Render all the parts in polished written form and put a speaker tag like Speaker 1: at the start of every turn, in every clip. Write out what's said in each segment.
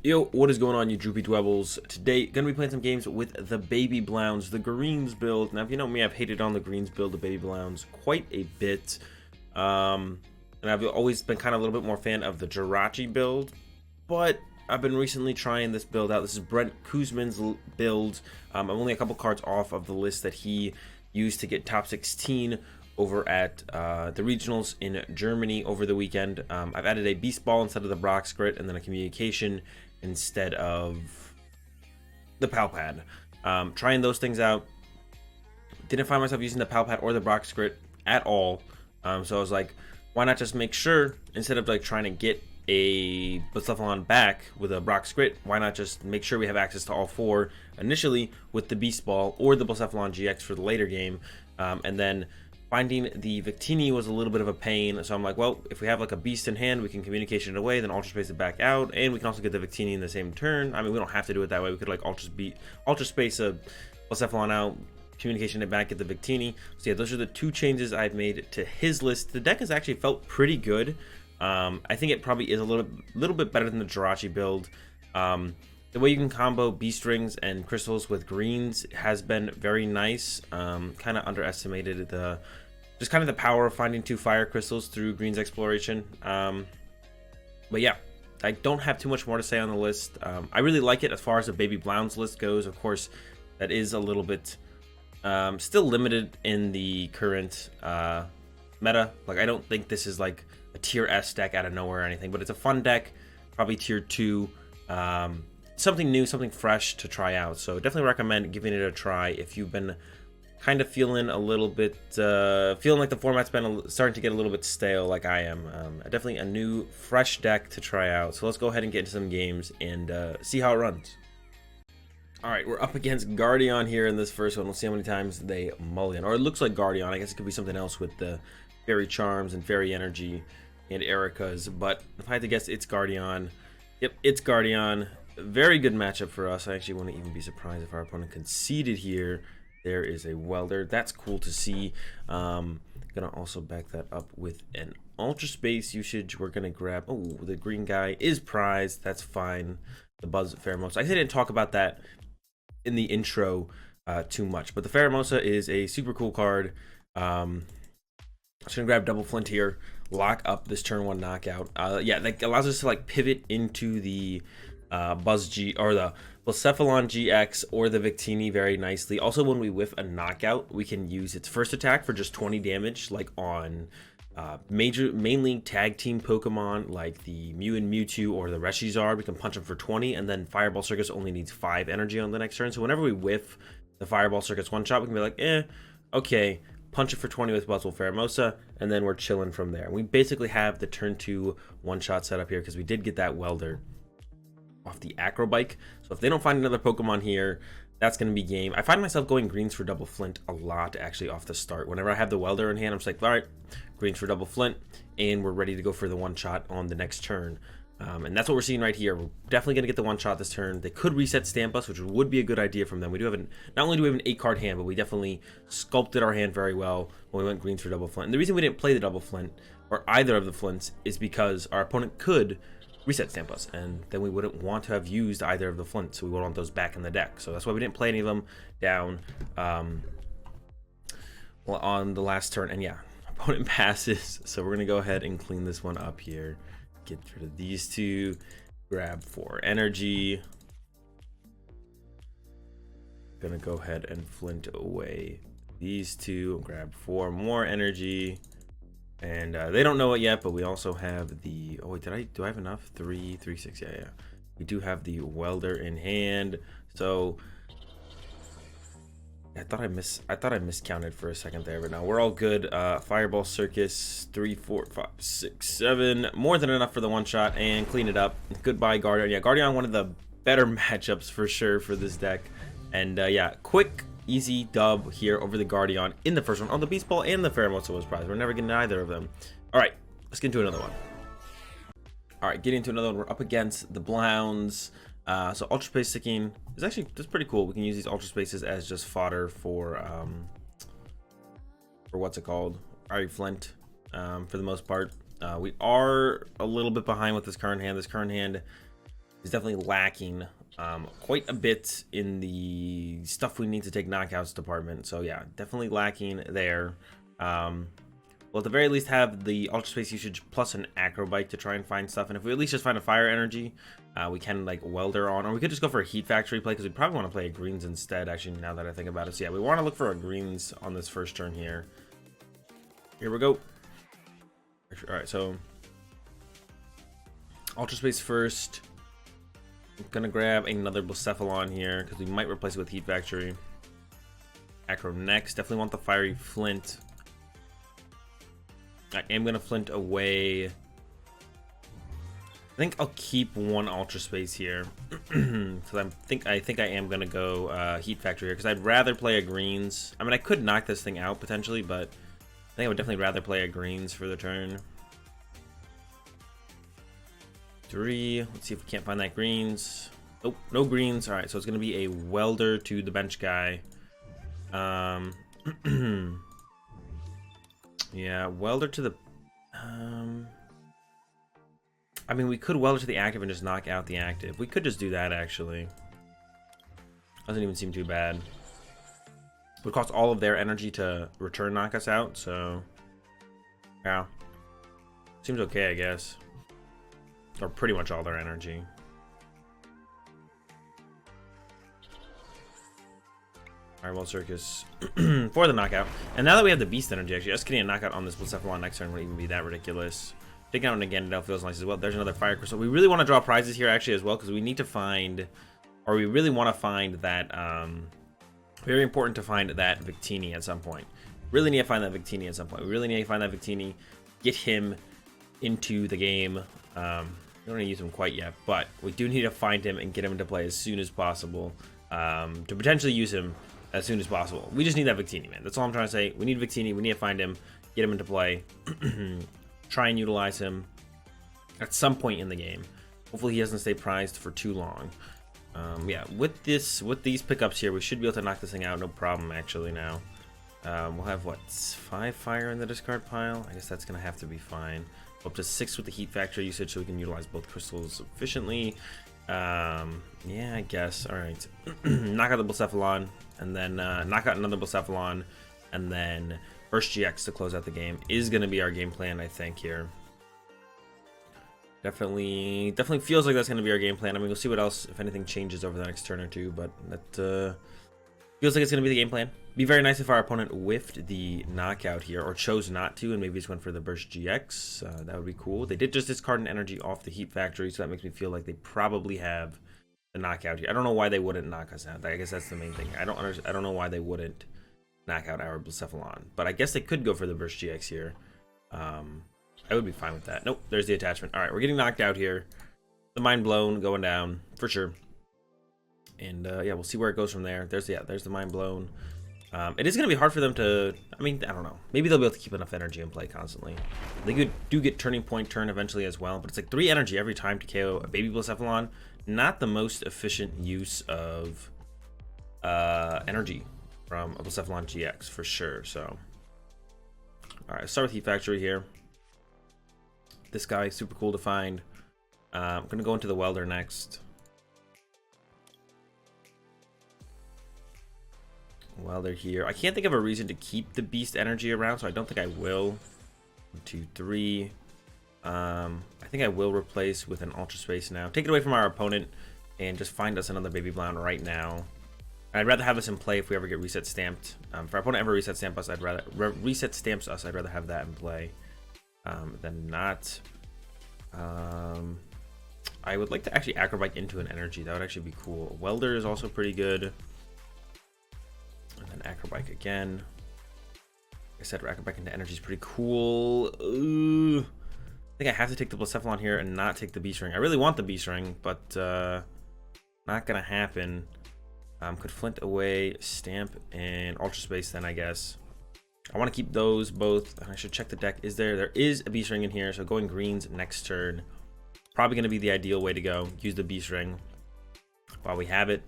Speaker 1: Yo, what is going on, you droopy dwebbles? Today, gonna be playing some games with the Baby Blowns, the Greens build. Now, if you know me, I've hated on the Greens build, the Baby Blowns, quite a bit. And I've always been kind of a little bit more fan of the Jirachi build, but I've been recently trying this build out. This is Brent Kuzman's build. I'm only a couple cards off of the list that he used to get top 16 over at the regionals in Germany over the weekend. I've added a Beast Ball instead of the Brock Grit, and then a Communication instead of the Pal Pad. Trying those things out. Didn't find myself using the Pal Pad or the Brock Grit at all. So I was like, why not just make sure, instead of like trying to get a Blacephalon back with a Brock Grit, why not just make sure we have access to all four initially with the Beast Ball or the Blacephalon-GX for the later game, and then finding the Victini was a little bit of a pain, so I'm like, well, if we have like a beast in hand, we can Communication it away, then Ultra Space it back out, and we can also get the Victini in the same turn. I mean, we don't have to do it that way. We could like Ultra Space a Blacephalon out, Communication it back, get the Victini. So yeah, those are the two changes I've made to his list. The deck has actually felt pretty good. I think it probably is a little bit better than the Jirachi build. The way you can combo Beast Rings and Crystals with Greens has been very nice. Kind of underestimated just kind of the power of finding two Fire Crystals through Greens Exploration. But yeah, I don't have too much more to say on the list. I really like it as far as the Baby Blowns list goes. Of course, that is a little bit still limited in the current meta. Like, I don't think this is like a tier S deck out of nowhere or anything, but it's a fun deck, probably tier 2. Something new, something fresh to try out. So definitely recommend giving it a try if you've been kind of feeling a little bit, feeling like the format's been starting to get a little bit stale like I am. Definitely a new, fresh deck to try out. So let's go ahead and get into some games and see how it runs. All right, we're up against Gardevoir here in this first one. We'll see how many times they mulligan. Or it looks like Gardevoir. I guess it could be something else with the Fairy Charms and Fairy Energy and Erica's. But if I had to guess, it's Gardevoir. Yep, it's Gardevoir. Very good matchup for us. I actually wouldn't even be surprised if our opponent conceded here. There is a Welder. That's cool to see. Gonna also back that up with an Ultra Space usage. We're gonna grab, oh, the green guy is prized. That's fine. The Buzz Pheromosa. I didn't talk about that in the intro too much, but the Pheromosa is a super cool card. I'm just gonna grab Double Flint here, lock up this turn 1 knockout. Yeah, that allows us to like pivot into the or the Blacephalon-GX or the Victini very nicely. Also, when we whiff a knockout, we can use its first attack for just 20 damage, like on mainly tag team Pokemon like the Mew and Mewtwo or the Reshizard. We can punch them for 20, and then Fireball Circus only needs 5 energy on the next turn. So whenever we whiff the Fireball Circus one shot, we can be like, okay, punch it for 20 with Buzzwole Pheromosa, and then we're chilling from there. We basically have the turn 2 one shot set up here because we did get that Welder off the Acro Bike. So if they don't find another Pokemon here, that's going to be game. I find myself going Greens for Double Flint a lot actually off the start. Whenever I have the Welder in hand, I'm just like, all right, Greens for Double Flint, and we're ready to go for the one shot on the next turn. And that's what we're seeing right here. We're definitely going to get the one shot this turn. They could reset stamp us, which would be a good idea from them. We do have not only do we have an 8-card hand, but we definitely sculpted our hand very well when we went Greens for Double Flint. And the reason we didn't play the Double Flint or either of the Flints is because our opponent could reset stamp us, and then we wouldn't want to have used either of the Flints, so we would want those back in the deck. So that's why we didn't play any of them down well, on the last turn. And yeah, opponent passes, so we're gonna go ahead and clean this one up here, get rid of these two, grab 4 energy, gonna go ahead and Flint away these two, grab 4 more energy. And they don't know it yet, but we also have the, oh wait, do I have enough? 3, 6, yeah. We do have the Welder in hand. So I thought I miscounted for a second there, but now we're all good. Fireball Circus, 3, 4, 5, 6, 7, more than enough for the one shot, and clean it up. Goodbye, Gardevoir. Yeah, Gardevoir, one of the better matchups for sure for this deck. And yeah, quick, easy dub here over the Gardevoir in the first one. Oh, the Beast Ball and the Pheromosa was prized. We're never getting either of them. All right, let's get into another one. All right, getting into another one. We're up against the Blowns. So Ultra Space sticking is actually, that's pretty cool. We can use these Ultra Spaces as just fodder for what's it called? Fiery Flint, for the most part. We are a little bit behind with this current hand. This current hand is definitely lacking quite a bit in the stuff we need to take knockouts department. So yeah, definitely lacking there. Well, at the very least have the Ultra Space usage plus an Acro Bike to try and find stuff. And if we at least just find a Fire Energy, we can like Welder on, or we could just go for a Heat Factory play, because we probably want to play a Greens instead, actually, now that I think about it. So yeah, we want to look for a Greens on this first turn here. Here we go. Alright, so Ultra Space first. I'm gonna grab another Blacephalon here, because we might replace it with Heat Factory. Acro next. Definitely want the Fiery Flint. I am gonna Flint away. I think I'll keep one Ultra Space here, because I think I am gonna go Heat Factory here, because I'd rather play a Greens. I mean, I could knock this thing out potentially, but I think I would definitely rather play a Greens for the turn. 3. Let's see if we can't find that Greens. Oh, no Greens. All right, so it's gonna be a Welder to the bench guy. Yeah, Welder to the... I mean, we could Welder to the active and just knock out the active. We could just do that, actually. Doesn't even seem too bad. It would cost all of their energy to return knock us out, so... yeah. Seems okay, I guess. Or pretty much all their energy. Alright, well, Circus for the knockout. And now that we have the Beast Energy, actually, us getting a knockout on this Blacephalon next turn wouldn't even be that ridiculous. Taking out an Gardevoir feels nice as well. There's another Fire Crystal. We really want to draw prizes here, actually, as well, because we need to find, or we really want to find that, very important to find that Victini at some point. Really need to find that Victini at some point. We really need to find that Victini, get him into the game. We don't want to use him quite yet, but we do need to find him and get him into play as soon as possible, to potentially use him as soon as possible. We just need that Victini, man. That's all I'm trying to say. We need Victini. We need to find him, get him into play, try and utilize him at some point in the game. Hopefully he doesn't stay prized for too long. Yeah, with these pickups here, we should be able to knock this thing out, no problem, actually, now. We'll have, what, 5 fire in the discard pile? I guess that's going to have to be fine. Up to 6 with the Heat Factory usage, so we can utilize both crystals efficiently. Yeah, I guess. Alright. Knock out the Blacephalon, and then knock out another Blacephalon, and then Burst GX to close out the game is going to be our game plan, I think, here. Definitely feels like that's going to be our game plan. I mean, we'll see what else, if anything changes over the next turn or two, but that feels like it's going to be the game plan. Be very nice if our opponent whiffed the knockout here, or chose not to, and maybe just went for the Burst GX. That would be cool. They did just discard an energy off the Heat Factory, so that makes me feel like they probably have the knockout here. I don't know why they wouldn't knock us out. I guess that's the main thing. I don't know why they wouldn't knock out our Blacephalon, but I guess they could go for the Burst GX here. I would be fine with that. Nope, there's the attachment. All right, we're getting knocked out here. The Mind Blown going down for sure. And yeah, we'll see where it goes from there. There's the Mind Blown. It is going to be hard for them to, I mean, I don't know. Maybe they'll be able to keep enough energy in play constantly. They do get Turning Point turn eventually as well, but it's like 3 energy every time to KO a Baby Blacephalon. Not the most efficient use of energy from a Blacephalon GX for sure. So, all right, start with Heat Factory here. This guy, super cool to find. I'm going to go into the Welder next. Welder here. I can't think of a reason to keep the Beast Energy around, so I don't think I will. 1, 2, 3. I think I will replace with an Ultra Space now. Take it away from our opponent and just find us another Baby Blacephalon right now. I'd rather have this in play if we ever get reset stamped. If our opponent ever reset stamps us, I'd rather have that in play than not. I would like to actually Acro Bike into an energy. That would actually be cool. Welder is also pretty good. And then Acro Bike again. Like I said, Acro Bike into energy is pretty cool. Ooh. I think I have to take the Blacephalon here and not take the Beast Ring. I really want the Beast Ring, but not gonna happen. Could Flint away, Stamp, and Ultra Space then, I guess. I want to keep those both. I should check the deck. There is a Beast Ring in here, so going greens next turn. Probably going to be the ideal way to go. Use the Beast Ring while we have it.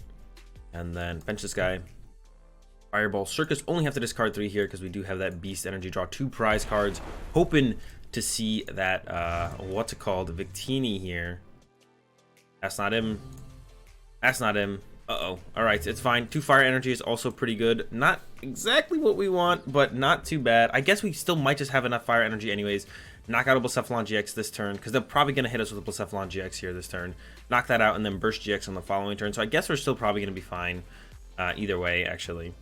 Speaker 1: And then bench this guy. Fireball Circus. Only have to discard 3 here because we do have that Beast Energy. Draw 2 prize cards. Hoping to see that, what's it called? Victini here. That's not him. That's not him. Uh-oh. Alright, it's fine. 2 fire energy is also pretty good. Not exactly what we want, but not too bad. I guess we still might just have enough fire energy anyways. Knock out a Blacephalon GX this turn, because they're probably going to hit us with a Blacephalon GX here this turn. Knock that out, and then Burst GX on the following turn. So I guess we're still probably going to be fine either way, actually.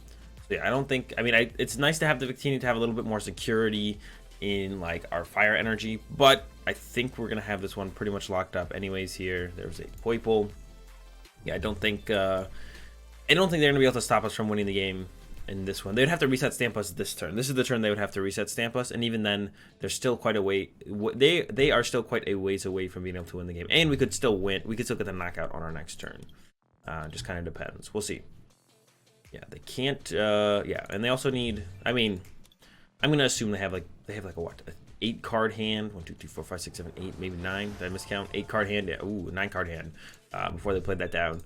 Speaker 1: So yeah, I don't think... I mean, it's nice to have the Victini to have a little bit more security in, like, our fire energy. But I think we're going to have this one pretty much locked up anyways here. There's a Poipole. Yeah, I don't think they're going to be able to stop us from winning the game in this one. They'd have to reset stamp us this turn. This is the turn they would have to reset stamp us, and even then, they're still quite a way. They are still quite a ways away from being able to win the game, and we could still win. We could still get the knockout on our next turn. Just kind of depends. We'll see. Yeah, they can't. Yeah, and they also need. I mean, I'm gonna assume they have like a what? A 8-card hand. 1, 2, 3, 4, 5, 6, 7, 8, maybe 9. Did I miscount? 8-card hand. Yeah. Ooh, 9-card hand. Before they played that down.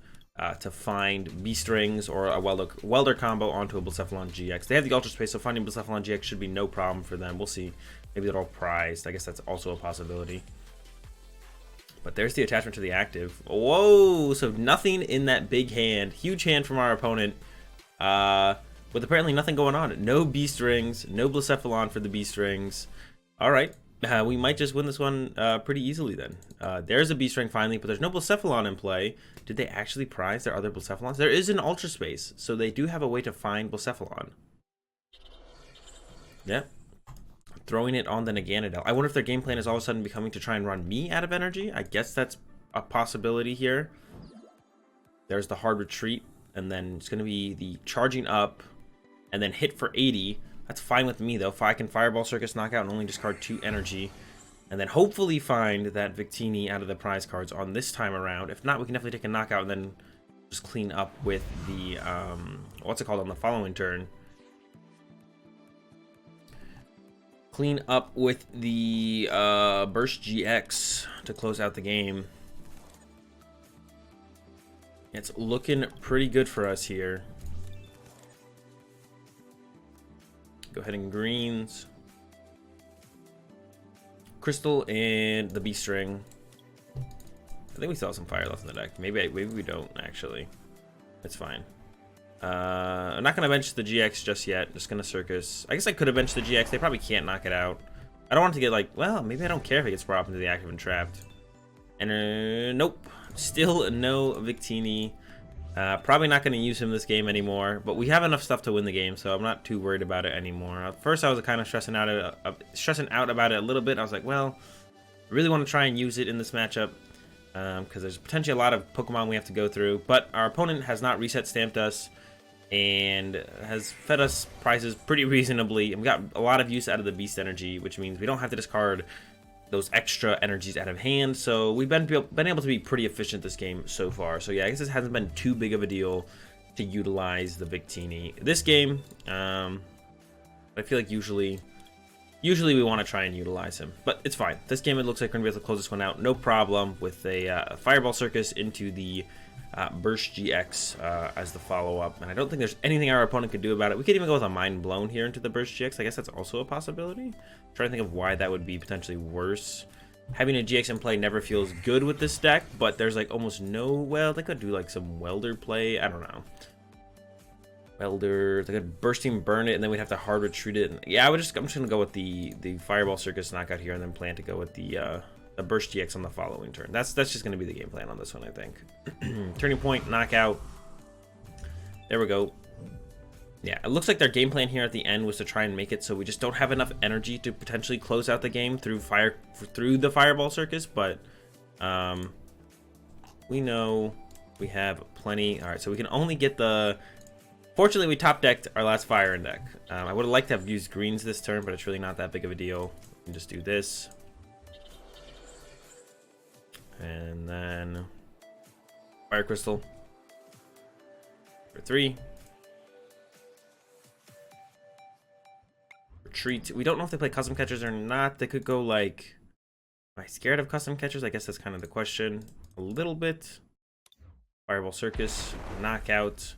Speaker 1: To find Beast Rings or a Welder combo onto a Blacephalon GX. They have the Ultra Space, so finding Blacephalon GX should be no problem for them. We'll see. Maybe they're all prized. I guess that's also a possibility. But there's the attachment to the active. Whoa! So nothing in that big hand. Huge hand from our opponent. With apparently nothing going on. No Beast Rings. No Blacephalon for the Beast Rings. Alright. We might just win this one pretty easily then. There's a Beast Ring finally, but there's no Blacephalon in play. Did they actually prize their other Blacephalons? There is an Ultra Space, so they do have a way to find Blacephalon. Yep. Throwing it on the Naganadel. I wonder if their game plan is all of a sudden becoming to try and run me out of energy. I guess that's a possibility here. There's the hard retreat, and then it's going to be the charging up, and then hit for 80. That's fine with me, though. If I can Fireball Circus knockout and only discard 2 energy, and then hopefully find that Victini out of the prize cards on this time around. If not, we can definitely take a knockout and then just clean up with the, what's it called on the following turn? Clean up with the Burst GX to close out the game. It's looking pretty good for us here. Go ahead and greens. Crystal and the Beast Ring. I think we still have some fire left in the deck. Maybe we don't, actually. It's fine. I'm not going to bench the GX just yet. Just going to Circus. I guess I could have benched the GX. They probably can't knock it out. I don't want it to get like, well, maybe I don't care if it gets brought up into the active and trapped. And nope. Still no Victini. Probably not going to use him this game anymore, but we have enough stuff to win the game, so I'm not too worried about it anymore. At first, I was kind of stressing out about it a little bit. I was like, well, I really want to try and use it in this matchup because there's potentially a lot of Pokemon we have to go through, but our opponent has not reset stamped us and has fed us prizes pretty reasonably, and we got a lot of use out of the Beast Energy, which means we don't have to discard those extra energies out of hand, so we've been able to be pretty efficient this game so far. So yeah, I guess this hasn't been too big of a deal to utilize the Victini this game. I feel like usually we want to try and utilize him, but it's fine. This game, it looks like we're gonna be able to close this one out no problem with a Fireball Circus into the Burst GX as the follow-up, and I don't think there's anything our opponent could do about it. We could even go with a Mind Blown here into the Burst GX. I guess that's also a possibility. I'm trying to think of why that would be potentially worse. Having a GX in play never feels good with this deck, but there's like almost no, well, they could do like some Welder play. I don't know. Welder, they could Bursting Burn it, and then we'd have to hard retreat it. Yeah, I'm just gonna go with the Fireball Circus knockout here, and then plan to go with the Burst GX on the following turn. That's just gonna be the game plan on this one, I think. Turning Point, knockout. There we go. Yeah, it looks like their game plan here at the end was to try and make it so we just don't have enough energy to potentially close out the game through the Fireball Circus, but we know we have plenty. All right, so we can only get the... Fortunately, we top decked our last fire in deck. I would have liked to have used greens this turn, but it's really not that big of a deal. We can just do this. And then Fire Crystal for 3. Retreat. We don't know if they play custom catchers or not. They could go like... Am I scared of custom catchers? I guess that's kind of the question. A little bit. Fireball Circus. Knockout.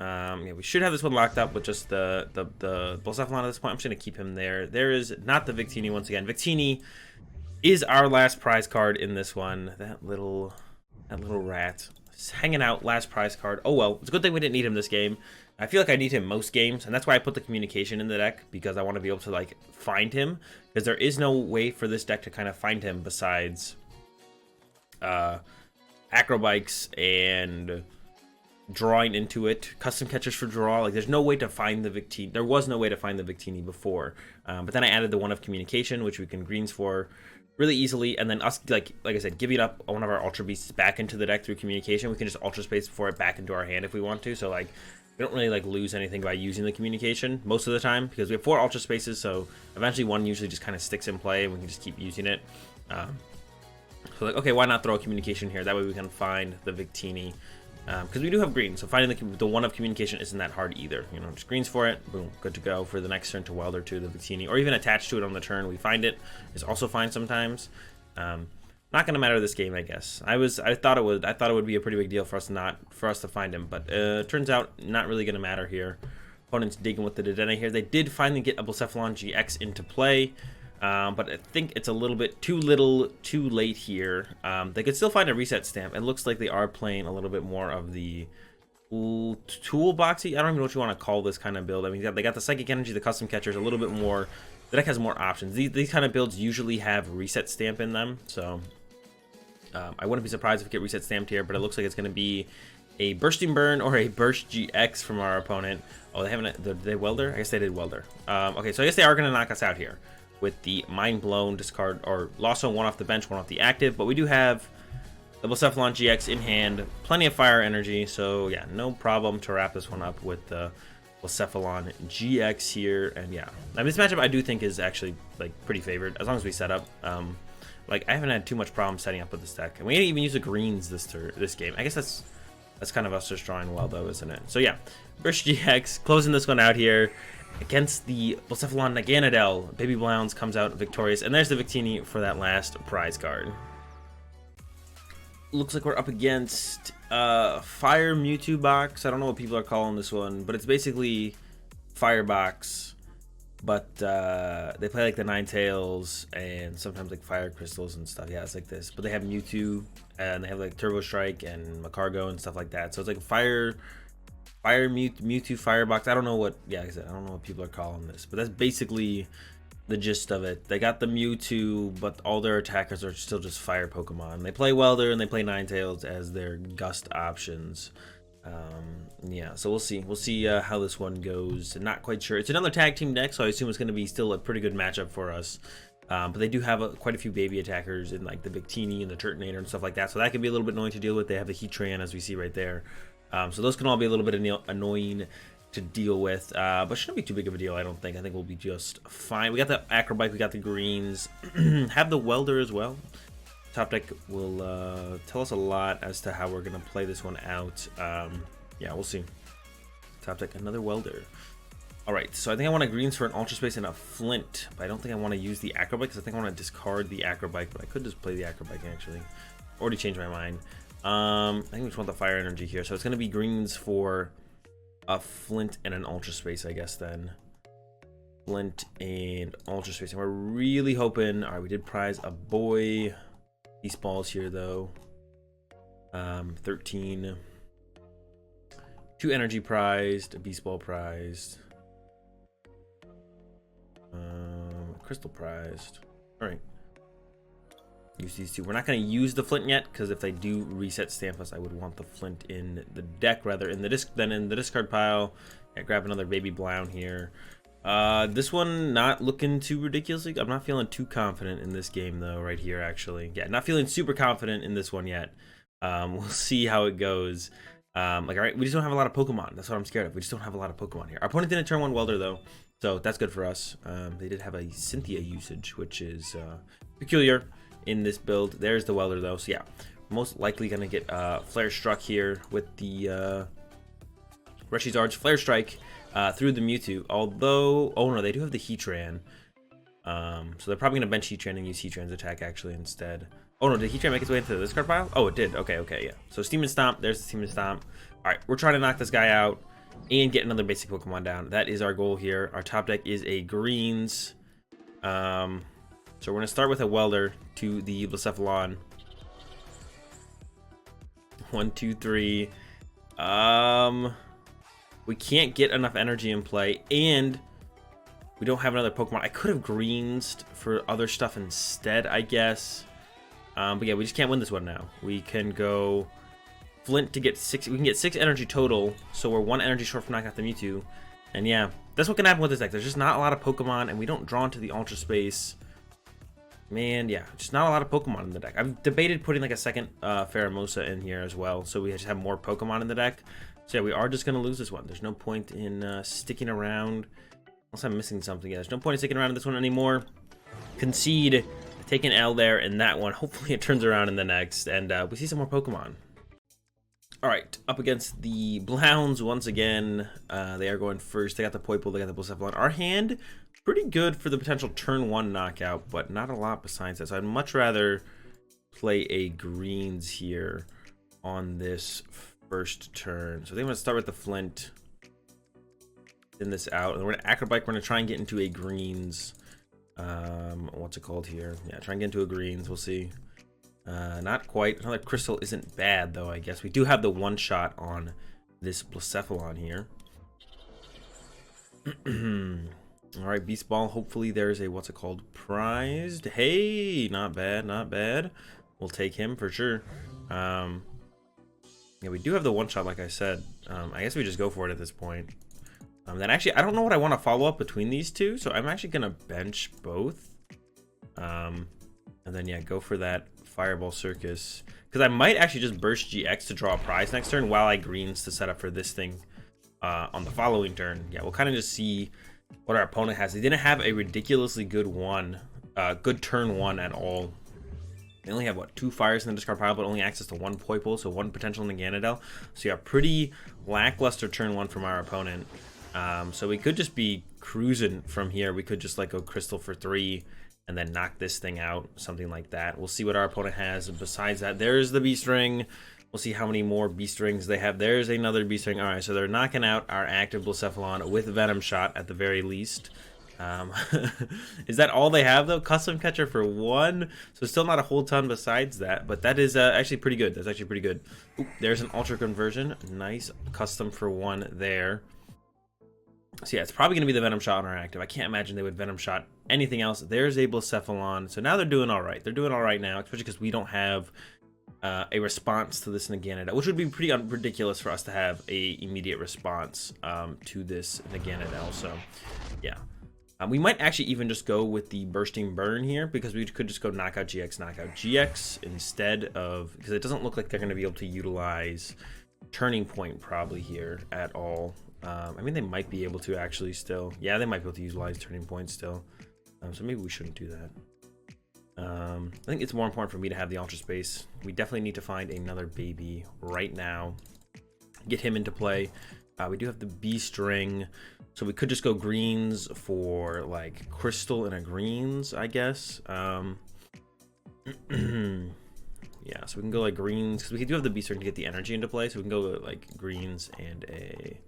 Speaker 1: Yeah, we should have this one locked up with just the Blacephalon at this point. I'm just going to keep him there. There is not the Victini once again. Victini is our last prize card in this one. That little That little rat. Just hanging out, last prize card. Oh well, it's a good thing we didn't need him this game. I feel like I need him most games, and that's why I put the communication in the deck, because I want to be able to like find him, because there is no way for this deck to kind of find him besides Acro Bikes and drawing into it, custom catchers for draw. Like there's no way to find the Victini. There was no way to find the Victini before, but then I added the one of communication, which we can greens for really easily, and then us like I said, giving up one of our Ultra Beasts back into the deck through communication, we can just Ultra Space for it back into our hand if we want to. So like we don't really like lose anything by using the communication most of the time, because we have 4 Ultra Spaces, so eventually one usually just kind of sticks in play and we can just keep using it. So like, okay, why not throw a communication here? That way we can find the Victini, because we do have green, so finding the one of communication isn't that hard either. You know, just greens for it, boom, good to go for the next turn to Welder to the Victini, or even attached to it on the turn we find it is also fine sometimes. Not gonna matter this game, I guess. I thought it would be a pretty big deal for us to find him, but turns out not really gonna matter here. Opponents digging with the Dedenne here. They did finally get a Blacephalon-GX into play. But I think it's a little bit too late here. They could still find a reset stamp. It looks like they are playing a little bit more of the toolboxy. I don't even know what you want to call this kind of build. I mean, they got the psychic energy, the custom catchers, a little bit more. The deck has more options. These kind of builds usually have reset stamp in them, so I wouldn't be surprised if we get reset stamped here. But it looks like it's going to be a bursting burn or a burst GX from our opponent. Oh, they haven't. Did they welder? I guess they did welder. Okay, so I guess they are going to knock us out here with the mind blown discard, or lost on one off the bench, one off the active. But we do have the Blacephalon-GX in hand, plenty of fire energy, so yeah, no problem to wrap this one up with the Blacephalon-GX here. And yeah, I mean, this matchup I do think is actually like pretty favored as long as we set up. Like I haven't had too much problem setting up with this deck, and we didn't even use the greens this game. I guess that's kind of us just drawing well though, isn't it? So yeah, Burst GX closing this one out here against the Blacephalon Naganadel. Baby Blowns comes out victorious, and there's the Victini for that last prize card. Looks like we're up against Fire Mewtwo box. I don't know what people are calling this one, but it's basically Firebox, but they play like the Ninetales and sometimes like Fire Crystals and stuff. Yeah, it's like this, but they have Mewtwo and they have like Turbo Strike and Macargo and stuff like that. So it's like Mewtwo Firebox. I don't know what, yeah, like I said, I don't know what people are calling this, but that's basically the gist of it. They got the Mewtwo, but all their attackers are still just fire Pokemon. They play Welder and they play Ninetales as their gust options. Yeah, so we'll see how this one goes. Not quite sure. It's another tag team deck, so I assume it's going to be still a pretty good matchup for us. But they do have quite a few baby attackers in like the Victini and the Turtonator and stuff like that, so that can be a little bit annoying to deal with. They have the Heatran, as we see right there. So those can all be a little bit annoying to deal with, but shouldn't be too big of a deal, I don't think. I think we'll be just fine. We got the Acro Bike, we got the greens, have the Welder as well. Top deck will tell us a lot as to how we're going to play this one out. Yeah, we'll see. Top deck, another Welder. Alright, so I think I want a greens for an Ultra Space and a Flint, but I don't think I want to use the Acro Bike, because I think I want to discard the Acro Bike, but I could just play the Acro Bike, actually. Already changed my mind. I think we just want the fire energy here, so it's going to be greens for a Flint and an Ultra Space, I guess, then. Flint and Ultra Space, and we're really hoping. All right, we did prize a boy. Beast balls here, though. 13. 2 energy prized, a beast ball prized. Crystal prized. All right. Use these two. We're not going to use the Flint yet, because if they do reset stamp us, I would want the Flint in the deck rather in the discard pile. Yeah, grab another Baby Blacephalon here. This one not looking too ridiculously. I'm not feeling too confident in this game though, right here actually. Yeah, not feeling super confident in this one yet. We'll see how it goes. Like, all right, we just don't have a lot of Pokemon. That's what I'm scared of. We just don't have a lot of Pokemon here. Our opponent didn't turn 1 Welder though, so that's good for us. They did have a Cynthia usage, which is peculiar in this build. There's the Welder though, so yeah, most likely gonna get Flare Struck here with the Reshizard's Flare Strike through the Mewtwo. Although, oh no, they do have the Heatran, so they're probably gonna bench Heatran and use Heatran's attack actually instead. Oh no, did Heatran make its way into the discard pile? Oh, it did. Okay, yeah. So Steam and Stomp. There's the Steam and Stomp. All right, we're trying to knock this guy out and get another basic Pokemon down. That is our goal here. Our top deck is a greens. So we're gonna start with a Welder to the Blacephalon. 1, 2, 3. We can't get enough energy in play, and we don't have another Pokemon. I could have greensed for other stuff instead, I guess. But yeah, we just can't win this one now. We can go Flint to get 6. We can get 6 energy total, so we're 1 energy short from knocking out the Mewtwo. And yeah, that's what can happen with this deck. There's just not a lot of Pokemon, and we don't draw into the Ultra Space. Man, yeah, just not a lot of Pokemon in the deck. I've debated putting like a second Pheromosa in here as well, so we just have more Pokemon in the deck. So yeah, we are just going to lose this one. There's no point in sticking around. Unless I'm missing something. Yeah, there's no point in sticking around in this one anymore. Concede. Take an L there in that one. Hopefully it turns around in the next, and we see some more Pokemon. Alright, up against the Blounds once again. They are going first. They got the Poipole, they got the Blacephalon. Our hand, pretty good for the potential turn 1 knockout, but not a lot besides that. So I'd much rather play a greens here on this first turn. So I think I'm going to start with the Flint. Thin this out. And we're going to Acro Bike. We're going to try and get into a greens. What's it called here? Yeah, try and get into a greens. We'll see. Not quite. Another crystal isn't bad, though, I guess. We do have the one shot on this Blacephalon here. Alright, Beast Ball. Hopefully there's a, what's it called, prized. Hey, not bad, not bad. We'll take him for sure. Yeah, we do have the one shot, like I said. I guess we just go for it at this point. Then actually, I don't know what I want to follow up between these two, so I'm actually going to bench both. And then, yeah, go for that Fireball Circus. Because I might actually just burst GX to draw a prize next turn while I greens to set up for this thing on the following turn. Yeah, we'll kind of just see what our opponent has. They didn't have a ridiculously good good turn 1 at all. They only have, what, 2 fires in the discard pile, but only access to 1 Poipole, so 1 potential Naganadel. So yeah, pretty lackluster turn 1 from our opponent. So we could just be cruising from here. We could just like go Crystal for 3 and then knock this thing out, something like that. We'll see what our opponent has. Besides that, there's the Beast Ring. We'll see how many more Beast Rings they have. There's another Beast Ring. All right, so they're knocking out our active Blacephalon with Venom Shot at the very least. Is that all they have, though? Custom Catcher for 1, so still not a whole ton besides that, but that is actually pretty good. That's actually pretty good. Ooh, there's an Ultra Conversion. Nice custom for 1 there. So yeah, it's probably going to be the Venom Shot on our active. I can't imagine they would Venom Shot anything else. There's a Blacephalon. So now they're doing all right. They're doing all right now, especially because we don't have a response to this Naganadel, which would be pretty ridiculous for us to have a immediate response to this Naganadel. So yeah. We might actually even just go with the Bursting Burn here, because we could just go Knockout GX instead of, because it doesn't look like they're going to be able to utilize Turning Point probably here at all. I mean, they might be able to actually still. Yeah, they might be able to utilize Turning Point still. So maybe we shouldn't do that. I think it's more important for me to have the Ultra Space. We definitely need to find another baby right now. Get him into play. We do have the Beast Ring. So we could just go greens for like Crystal and a greens, I guess. Yeah, so we can go like greens, because we do have the Beast Ring to get the energy into play. So we can go like greens and a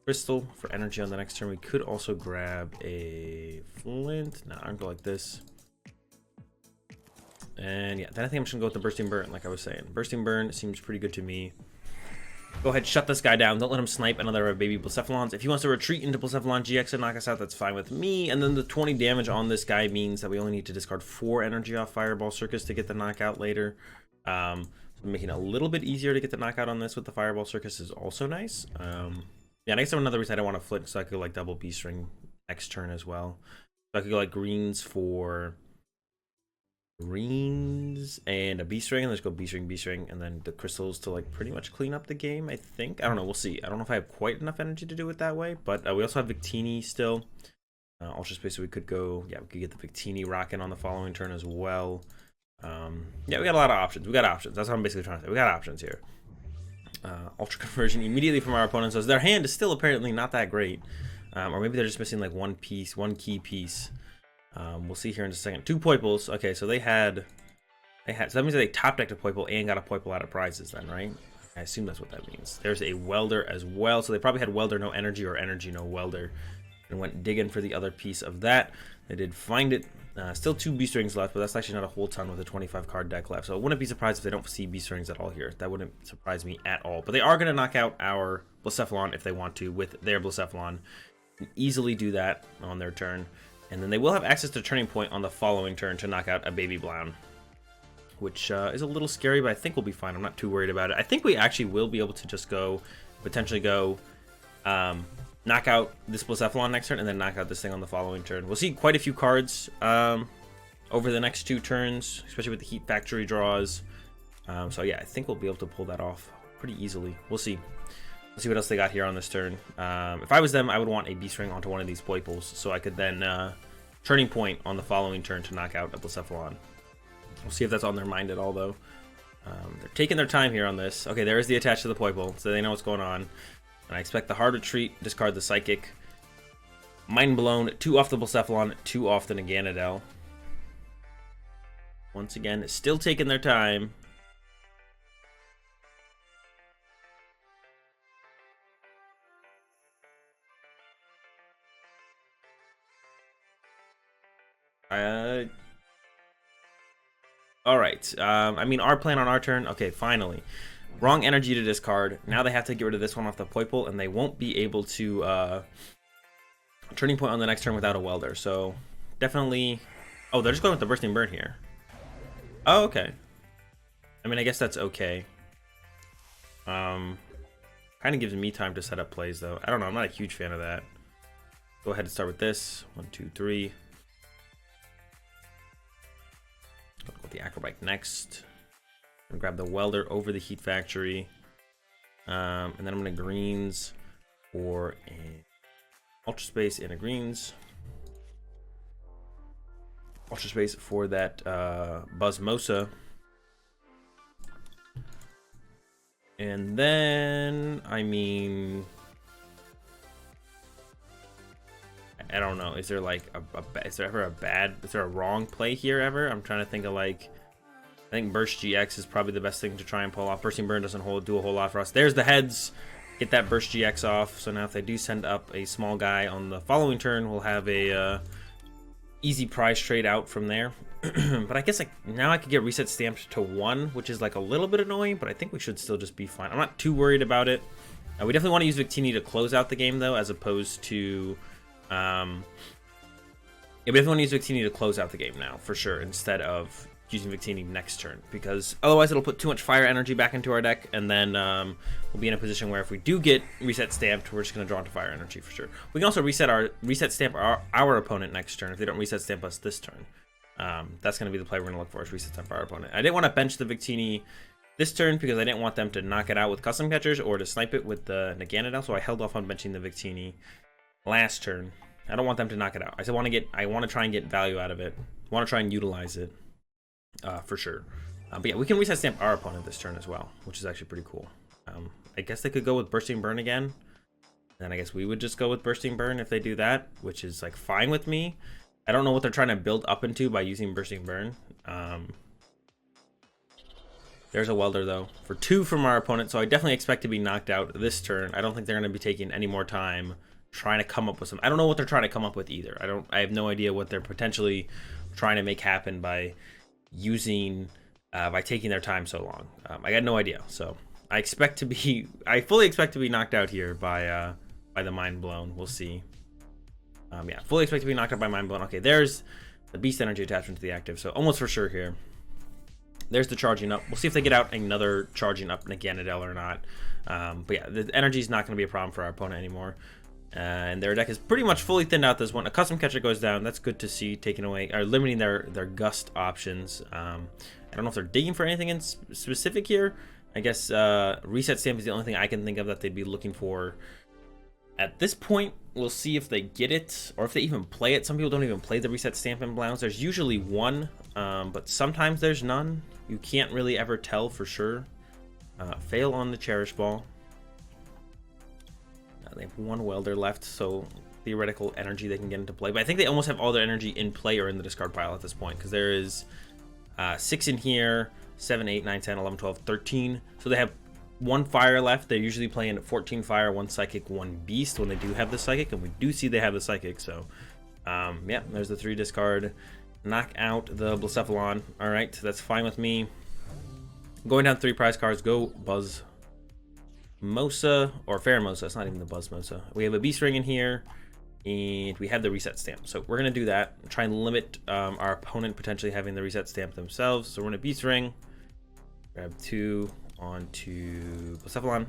Speaker 1: Crystal for energy on the next turn. We could also grab a Flint. No, I'm going to go like this. And yeah, then I think I'm just going to go with the Bursting Burn, like I was saying. Bursting Burn seems pretty good to me. Go ahead, shut this guy down. Don't let him snipe another baby Blacephalons. If he wants to retreat into Blacephalon-GX and knock us out, that's fine with me. And then the 20 damage on this guy means that we only need to discard 4 energy off Fireball Circus to get the knockout later. So making it a little bit easier to get the knockout on this with the Fireball Circus is also nice. Yeah, and I guess another reason I don't want to Flint, so I could go like double Beast Ring next turn as well. So I could go like greens for greens and a Beast Ring, and let's go Beast Ring, and then the crystals to like pretty much clean up the game, I think. I don't know, we'll see. I don't know if I have quite enough energy to do it that way, but we also have Victini still. Ultra Space, so we could go, yeah, we could get the Victini rocking on the following turn as well. Yeah, we got a lot of options. We got options. That's what I'm basically trying to say. We got options here. Ultra Conversion immediately from our opponents, so their hand is still apparently not that great. Or maybe they're just missing like one key piece. We'll see here in just a second. 2 Poipoles. Okay, so they had, so that means that they top decked a Poipole and got a Poipole out of prizes then, right? I assume that's what that means. There's a Welder as well, so they probably had Welder no energy or energy no Welder, and went digging for the other piece of that. They did find it. Still 2 Beast Rings left, but that's actually not a whole ton with a 25 card deck left. So I wouldn't be surprised if they don't see Beast Rings at all here. That wouldn't surprise me at all. But they are going to knock out our Blacephalon if they want to with their Blacephalon. Easily do that on their turn. And then they will have access to Turning Point on the following turn to knock out a Baby Blacephalon, which is a little scary, but I think we'll be fine. I'm not too worried about it. I think we actually will be able to just go, potentially go, knock out this Blacephalon next turn and then knock out this thing on the following turn. We'll see quite a few cards over the next 2 turns, especially with the Heat Factory draws. So yeah, I think we'll be able to pull that off pretty easily. We'll see. Let's see what else they got here on this turn. If I was them, I would want a Beast Ring onto one of these Poiples so I could then Turning Point on the following turn to knock out a Blacephalon. We'll see if that's on their mind at all, though. They're taking their time here on this. Okay, there is the attach to the Poiple, so they know what's going on. And I expect the hard retreat, discard the Psychic. Mind Blown, 2 off the Blacephalon, 2 off the Naganadel. Once again, still taking their time. Alright, I mean, our plan on our turn, okay, finally. Wrong energy to discard. Now they have to get rid of this one off the Poiple, and they won't be able to Turning Point on the next turn without a Welder. So definitely. Oh, they're just going with the Bursting Burn here. Oh, okay. I mean, I guess that's okay. Kind of gives me time to set up plays, though. I don't know. I'm not a huge fan of that. Go ahead and start with this. 1, 2, 3. Go with the Acro Bike next. I'm gonna grab the Welder over the Heat Factory, and then I'm gonna greens for a Ultra Space and a greens. Ultra Space for that Buzzmosa, and then I mean, I don't know. Is there like is there ever a bad? Is there a wrong play here ever? I'm trying to think of like. I think Burst GX is probably the best thing to try and pull off. Bursting Burn doesn't do a whole lot for us. There's the heads. Get that Burst GX off. So now if they do send up a small guy on the following turn, we'll have a easy prize trade out from there. But I guess like now I could get Reset Stamped to 1, which is like a little bit annoying, but I think we should still just be fine. I'm not too worried about it. We definitely want to use Victini to close out the game, though, as opposed to... yeah, we definitely want to use Victini to close out the game now, for sure, instead of... using Victini next turn, because otherwise it'll put too much fire energy back into our deck, and then we'll be in a position where if we do get Reset Stamped, we're just going to draw into fire energy for sure. We can also Reset Stamp our opponent next turn if they don't Reset Stamp us this turn. That's going to be the play we're going to look for, is Reset Stamp our opponent. I didn't want to bench the Victini this turn because I didn't want them to knock it out with Custom Catchers or to snipe it with the Naganadel, so I held off on benching the Victini last turn. I don't want them to knock it out. I want to try and get value out of it. I want to try and utilize it. For sure. But yeah, we can Reset Stamp our opponent this turn as well, which is actually pretty cool. I guess they could go with Bursting Burn again. Then I guess we would just go with Bursting Burn if they do that, which is like fine with me. I don't know what they're trying to build up into by using Bursting Burn. There's a Welder though for 2 from our opponent, so I definitely expect to be knocked out this turn. I don't think they're going to be taking any more time trying to come up with some. I don't know what they're trying to come up with either. I have no idea what they're potentially trying to make happen by using by taking their time so long. I got no idea, so I fully expect to be knocked out here by the Mind Blown. We'll see. Yeah, fully expect to be knocked out by Mind Blown. Okay, there's the Beast Energy attachment to the active, so almost for sure here. There's the charging up. We'll see if they get out another charging up Naganadel or not. But yeah, the energy is not going to be a problem for our opponent anymore. And their deck is pretty much fully thinned out this one. A Custom Catcher goes down. That's good to see, taking away or limiting their gust options. I don't know if they're digging for anything in specific here. I guess Reset Stamp is the only thing I can think of that they'd be looking for at this point. We'll see if they get it or if they even play it. Some people don't even play the Reset Stamp in Blounds. There's usually one, but sometimes there's none. You can't really ever tell for sure. Fail on the Cherish Ball. They have 1 Welder left, so theoretical energy they can get into play. But I think they almost have all their energy in play or in the discard pile at this point, because there is 6 in here, 7, 8, 9, 10, 11, 12, 13. So they have 1 fire left. They're usually playing 14 fire, 1 psychic, 1 beast when they do have the psychic, and we do see they have the psychic. So yeah, there's the 3 discard. And knock out the Blacephalon. All right, that's fine with me. Going down 3 prize cards. Go Buzz Mosa or Pheromosa. It's not even the Buzz Mosa. We have a Beast Ring in here, and we have the Reset Stamp. So we're gonna do that. Try and limit our opponent potentially having the Reset Stamp themselves. So we're gonna Beast Ring. Grab 2 onto Blacephalon.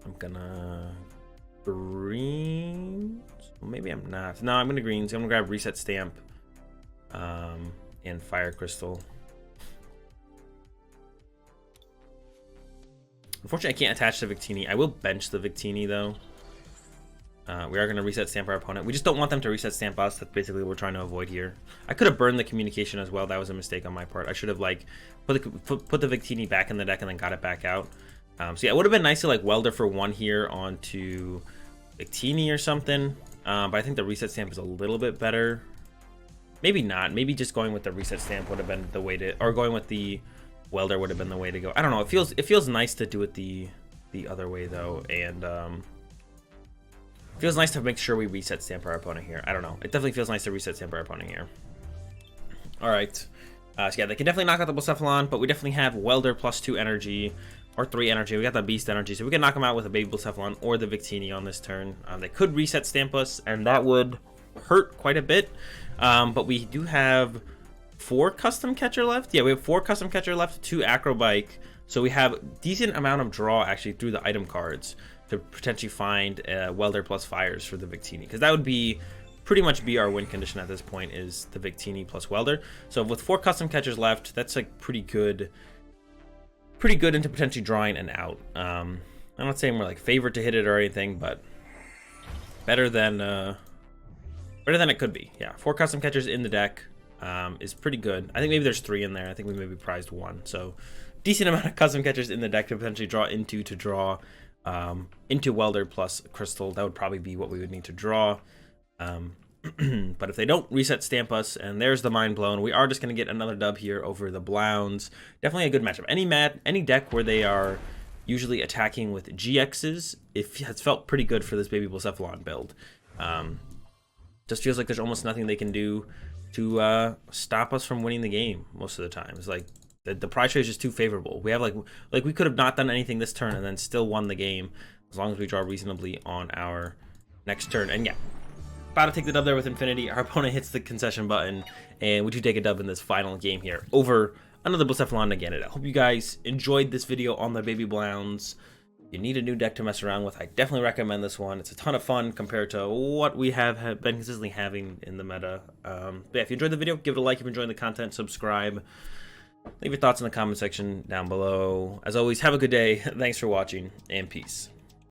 Speaker 1: I'm gonna greens. Well, maybe I'm not. No, I'm gonna greens. I'm gonna grab Reset Stamp and Fire Crystal. Unfortunately, I can't attach the Victini. I will bench the Victini though. We are gonna Reset Stamp our opponent. We just don't want them to Reset Stamp us. That's basically what we're trying to avoid here. I could have burned the communication as well. That was a mistake on my part. I should have like put the Victini back in the deck and then got it back out. So yeah, it would have been nice to like Welder for 1 here onto Victini or something. But I think the Reset Stamp is a little bit better. Maybe not. Maybe just going with the Reset Stamp would have been the way to, or going with the Welder would have been the way to go. I don't know. It feels nice to do it the other way though, and it feels nice to make sure we Reset Stamp our opponent here. I don't know. It definitely feels nice to Reset Stamp our opponent here. All right. So yeah, they can definitely knock out the Blacephalon, but we definitely have Welder plus 2 energy. Or 3 energy. We got the Beast Energy, so we can knock them out with a Baby Blacephalon or the Victini on this turn. They could Reset Stamp us, and that would hurt quite a bit. But we do have 4 Custom Catcher left. Yeah, we have 4 Custom Catcher left, 2 Acro Bike. So we have a decent amount of draw actually through the item cards to potentially find Welder plus Fires for the Victini, because that would be pretty much be our win condition at this point, is the Victini plus Welder. So with 4 Custom Catchers left, that's like pretty good into potentially drawing an out. I'm not saying we're like favored to hit it or anything, but better than it could be. Yeah, 4 Custom Catchers in the deck is pretty good. I think maybe there's 3 in there. I think we maybe prized 1, so decent amount of Custom Catchers in the deck to potentially draw into into Welder plus Crystal. That would probably be what we would need to draw. But if they don't Reset Stamp us, and there's the Mind Blown, we are just going to get another dub here over the Blounds. Definitely a good matchup. Any deck where they are usually attacking with GXs, it has felt pretty good for this Baby Blacephalon build. Just feels like there's almost nothing they can do to stop us from winning the game most of the time. It's like the prize trade is just too favorable. We have like we could have not done anything this turn and then still won the game as long as we draw reasonably on our next turn. And yeah, about to take the dub there with Infinity. Our opponent hits the concession button, and we do take a dub in this final game here over another Blacephalon again. I hope you guys enjoyed this video on the Baby Blounds. If you need a new deck to mess around with, I definitely recommend this one. It's a ton of fun compared to what we have been consistently having in the meta. But yeah, if you enjoyed the video, give it a like. If you're enjoying the content, subscribe. Leave your thoughts in the comment section down below. As always, have a good day. Thanks for watching, and peace.